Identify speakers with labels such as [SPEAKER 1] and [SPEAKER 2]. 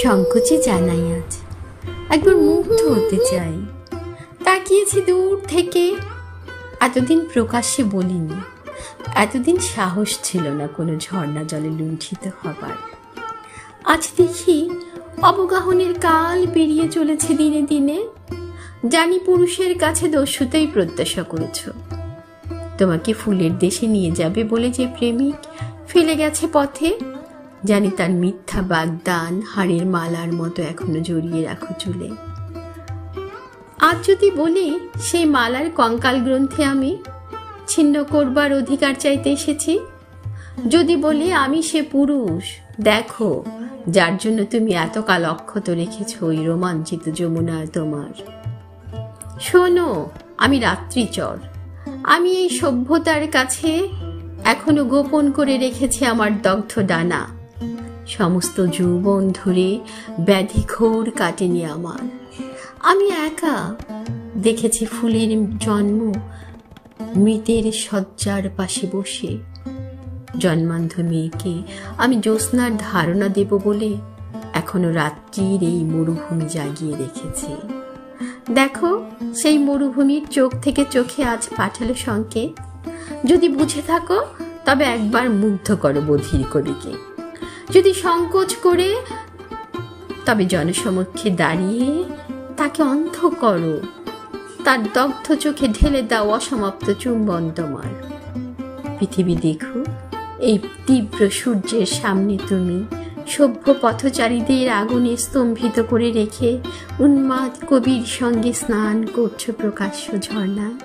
[SPEAKER 1] সংকোচে জানাই আজ একবার মুগ্ধ হতে চাই। তাকিয়েছি দূর থেকে, এতদিন প্রকাশ্যে বলিনি, এতদিন সাহস ছিল না কোনো ঝর্ণা জলে লুণ্ঠিত হবার। আজ দেখি অবগাহনের কাল পেরিয়ে চলেছে দিনে দিনে। জানি পুরুষের কাছে দস্যুতাই প্রত্যাশা করেছ। তোমাকে ফুলের দেশে নিয়ে যাবে বলে যে প্রেমিক ফেলে গেছে পথে, জানি তার মিথ্যা বাগদান হাড়ের মালার মতো এখনো জড়িয়ে রাখো চুলে। আজ যদি বলি সেই মালার কঙ্কাল গ্রন্থে আমি ছিন্ন করবার অধিকার চাইতে এসেছি, যদি বলি আমি সে পুরুষ দেখো যার জন্য তুমি এতকাল অক্ষত রেখেছ ওই রোমাঞ্চিত যমুনায় তোমার। শোনো, আমি রাত্রিচর, আমি এই সভ্যতার কাছে এখনো গোপন করে রেখেছি আমার দগ্ধ ডানা। সমস্ত যৌবন ধরে ব্যাধি ঘোর কাটেনি আমার। আমি একা দেখেছি ফুলের জন্ম মৃতের শয্যার পাশে বসে। জন্মান্ধ মেয়েকে আমি জ্যোৎস্নার ধারণা দেব বলে এখনো রাত্রির এই মরুভূমি জাগিয়ে রেখেছি। দেখো সেই মরুভূমির চোখ থেকে চোখে আজ পাঠালো সংকেত। যদি বুঝে থাকো তবে একবার মুগ্ধ করো বধির কবিকে। যদি সংকোচ করে তবে জনসমক্ষে দাঁড়িয়ে তাকে অন্ধ করো, তার দগ্ধ চোখে ঢেলে দাও অসমাপ্ত চুম্বন তোমার। পৃথিবী দেখো, এই তীব্র সূর্যের সামনে তুমি সভ্য পথচারীদের আগুনে স্তম্ভিত করে রেখে উন্মাদ কবির সঙ্গে স্নান করছো প্রকাশ্য ঝর্ণায়।